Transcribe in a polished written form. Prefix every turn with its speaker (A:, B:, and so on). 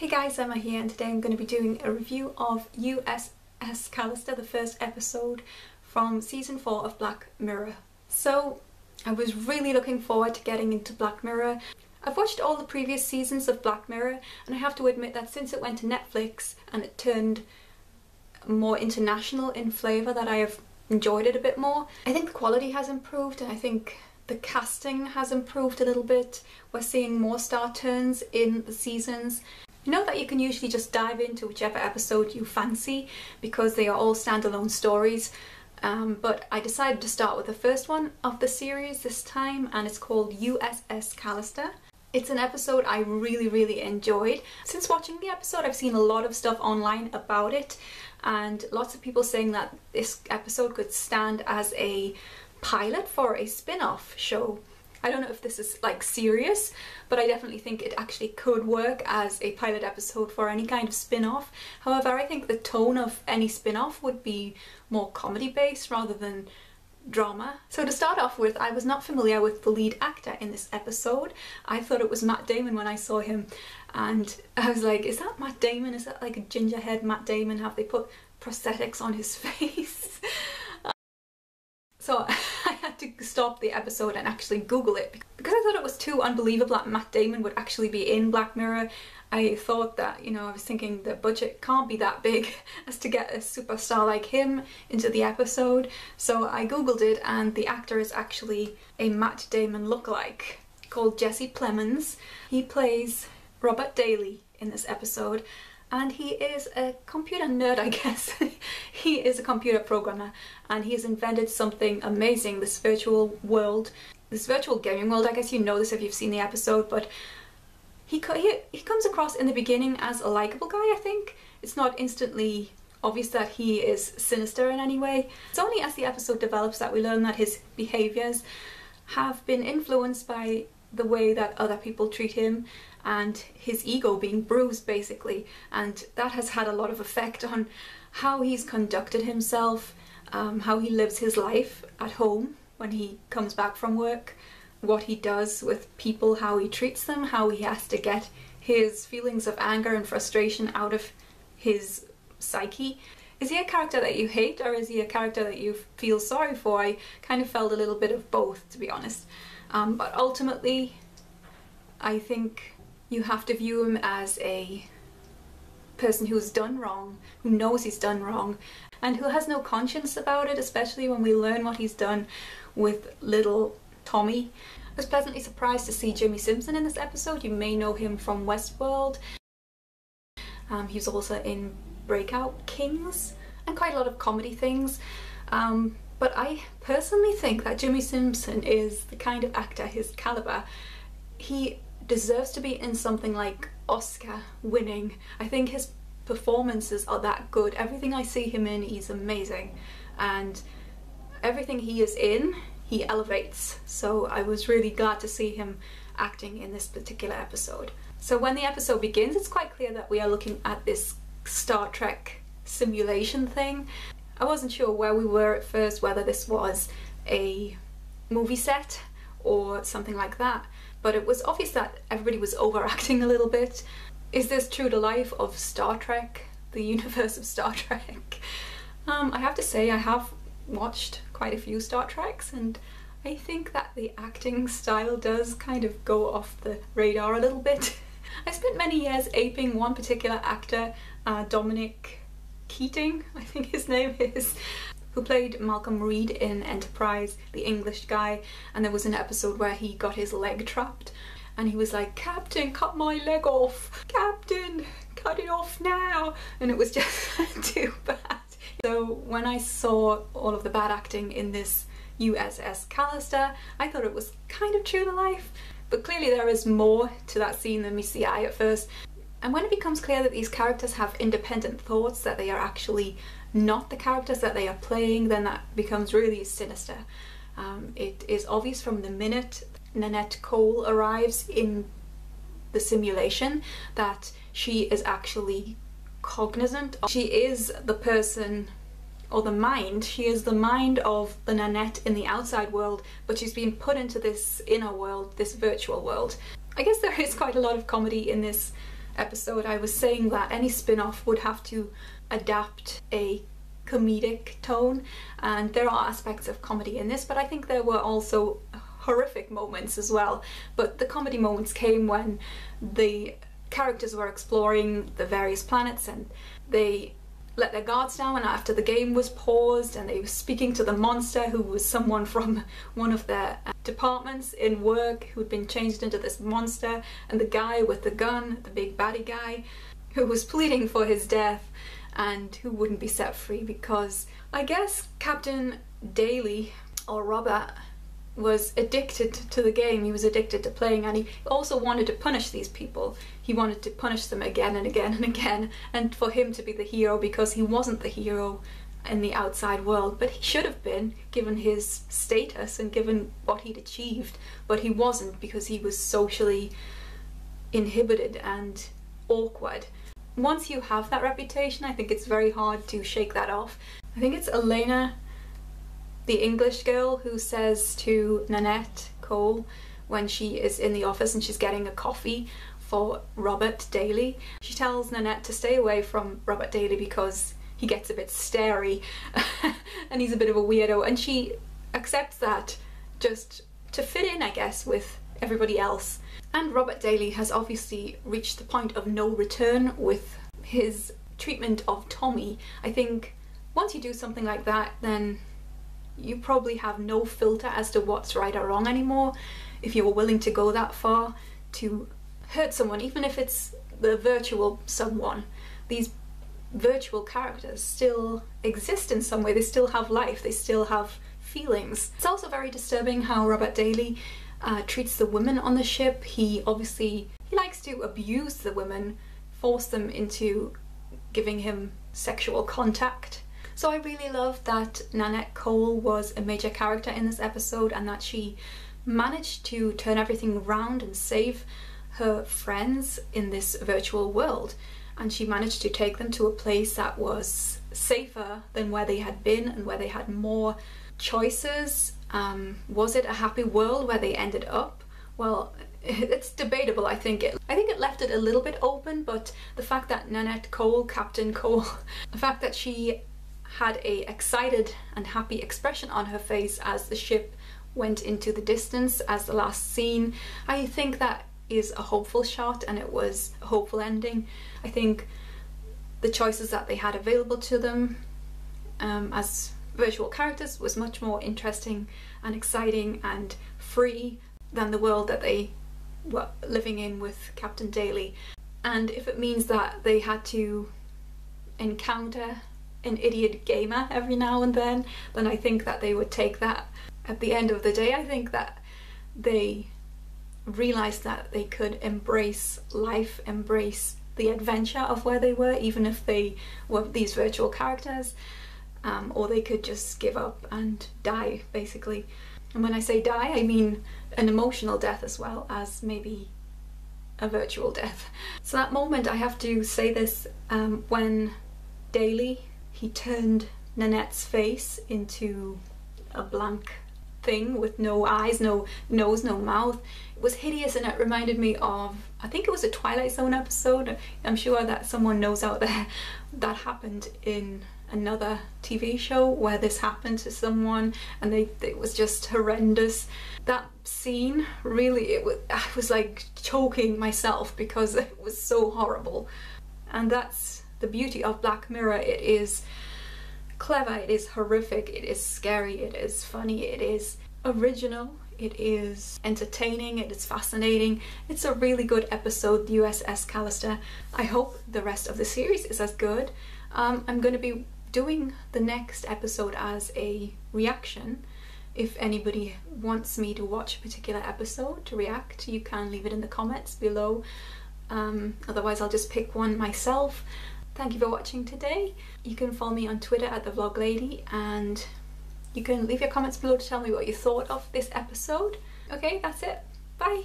A: Hey guys, Emma here, and today I'm going to be doing a review of USS Callister, the first episode from season 4 of Black Mirror. So I was really looking forward to getting into Black Mirror. I've watched all the previous seasons of Black Mirror, and I have to admit that since it went to Netflix and it turned more international in flavour, that I have enjoyed it a bit more. I think the quality has improved, and I think the casting has improved a little bit. We're seeing more star turns in the seasons. You know that you can usually just dive into whichever episode you fancy because they are all standalone stories, but I decided to start with the first one of the series this time, and it's called USS Callister. It's an episode I really enjoyed. Since watching the episode, I've seen a lot of stuff online about it, and lots of people saying that this episode could stand as a pilot for a spin-off show. I don't know if this is like serious, but I definitely think it actually could work as a pilot episode for any kind of spin-off. However, I think the tone of any spin-off would be more comedy based rather than drama. So to start off with, I was not familiar with the lead actor in this episode. I thought it was Matt Damon when I saw him, and I was like, is that Matt Damon? Is that like a gingerhead Matt Damon? Have they put prosthetics on his face? So I had to stop the episode and actually Google it because I thought it was too unbelievable that Matt Damon would actually be in Black Mirror. I thought that, you know, I was thinking the budget can't be that big as to get a superstar like him into the episode. So I Googled it, and the actor is actually a Matt Damon lookalike called Jesse Plemons. He plays Robert Daly in this episode, and he is a computer nerd, I guess. He is a computer programmer, and he has invented something amazing, this virtual world, this virtual gaming world. I guess you know this if you've seen the episode, but he comes across in the beginning as a likable guy, I think. It's not instantly obvious that he is sinister in any way. It's only as the episode develops that we learn that his behaviours have been influenced by the way that other people treat him and his ego being bruised, basically, and that has had a lot of effect on how he's conducted himself, how he lives his life at home when he comes back from work, what he does with people, how he treats them, how he has to get his feelings of anger and frustration out of his psyche. Is he a character that you hate, or is he a character that you feel sorry for? I kind of felt a little bit of both, to be honest. But ultimately, I think you have to view him as a person who's done wrong, who knows he's done wrong, and who has no conscience about it, especially when we learn what he's done with little Tommy. I was pleasantly surprised to see Jimmi Simpson in this episode. You may know him from Westworld. He's also in Breakout Kings and quite a lot of comedy things. But I personally think that Jimmi Simpson is the kind of actor, his caliber, he deserves to be in something like Oscar winning. I think his performances are that good. Everything I see him in, he's amazing, and everything he is in, he elevates. So I was really glad to see him acting in this particular episode. So when the episode begins, it's quite clear that we are looking at this Star Trek simulation thing. I wasn't sure where we were at first, whether this was a movie set or something like that, but it was obvious that everybody was overacting a little bit. Is this true to life of Star Trek, the universe of Star Trek? I have to say I have watched quite a few Star Treks, and I think that the acting style does kind of go off the radar a little bit. I spent many years aping one particular actor, Dominic Keating, I think his name is, who played Malcolm Reed in Enterprise, the English guy, and there was an episode where he got his leg trapped and he was like, "Captain, cut my leg off! Captain, cut it off now!" And it was just too bad. So when I saw all of the bad acting in this USS Callister, I thought it was kind of true to life, but clearly there is more to that scene than meets the eye at first. And when it becomes clear that these characters have independent thoughts, that they are actually not the characters that they are playing, then that becomes really sinister. It is obvious from the minute Nanette Cole arrives in the simulation that she is actually cognizant. She is the person, or the mind, she is the mind of the Nanette in the outside world, but she's been put into this inner world, this virtual world. I guess there is quite a lot of comedy in this episode, I was saying that any spin-off would have to adapt a comedic tone, and there are aspects of comedy in this, but I think there were also horrific moments as well. But the comedy moments came when the characters were exploring the various planets and they let their guards down after the game was paused, and they were speaking to the monster, who was someone from one of their departments in work who had been changed into this monster, and the guy with the gun, the big baddie guy, who was pleading for his death and who wouldn't be set free because I guess Captain Daly, or Robert, was addicted to the game. He was addicted to playing, and he also wanted to punish these people. He wanted to punish them again and again and again, and for him to be the hero, because he wasn't the hero in the outside world, but he should have been, given his status and given what he'd achieved, but he wasn't, because he was socially inhibited and awkward. Once you have that reputation, I think it's very hard to shake that off. I think it's Elena, the English girl, who says to Nanette Cole when she is in the office and she's getting a coffee for Robert Daly, she tells Nanette to stay away from Robert Daly because he gets a bit starey and he's a bit of a weirdo, and she accepts that just to fit in, I guess, with everybody else. And Robert Daly has obviously reached the point of no return with his treatment of Tommy. I think once you do something like that, then you probably have no filter as to what's right or wrong anymore if you're willing to go that far to hurt someone, even if it's the virtual someone. These virtual characters still exist in some way, they still have life, they still have feelings. It's also very disturbing how Robert Daly treats the women on the ship. He likes to abuse the women, force them into giving him sexual contact. So I really love that Nanette Cole was a major character in this episode, and that she managed to turn everything around and save her friends in this virtual world. And she managed to take them to a place that was safer than where they had been and where they had more choices. Was it a happy world where they ended up? Well, it's debatable. I think it left it a little bit open, but the fact that Nanette Cole, Captain Cole, the fact that she had a excited and happy expression on her face as the ship went into the distance as the last scene, I think that is a hopeful shot, and it was a hopeful ending. I think the choices that they had available to them as virtual characters was much more interesting and exciting and free than the world that they were living in with Captain Daly. And if it means that they had to encounter an idiot gamer every now and then I think that they would take that. At the end of the day, I think that they realised that they could embrace life, embrace the adventure of where they were, even if they were these virtual characters, or they could just give up and die, basically. And when I say die, I mean an emotional death as well as maybe a virtual death. So that moment, I have to say this, when Daly, he turned Nanette's face into a blank thing with no eyes, no nose, no mouth. It was hideous, and it reminded me of, I think it was a Twilight Zone episode. I'm sure that someone knows out there that happened in another TV show where this happened to someone, and it was just horrendous. That scene really, I was like choking myself because it was so horrible. And that's the beauty of Black Mirror. It is clever, it is horrific, it is scary, it is funny, it is original, it is entertaining, it is fascinating. It's a really good episode, the USS Callister. I hope the rest of the series is as good. I'm going to be doing the next episode as a reaction. If anybody wants me to watch a particular episode to react, you can leave it in the comments below. Otherwise I'll just pick one myself. Thank you for watching today. You can follow me on Twitter at @thevloglady, and you can leave your comments below to tell me what you thought of this episode. Okay, that's it. Bye!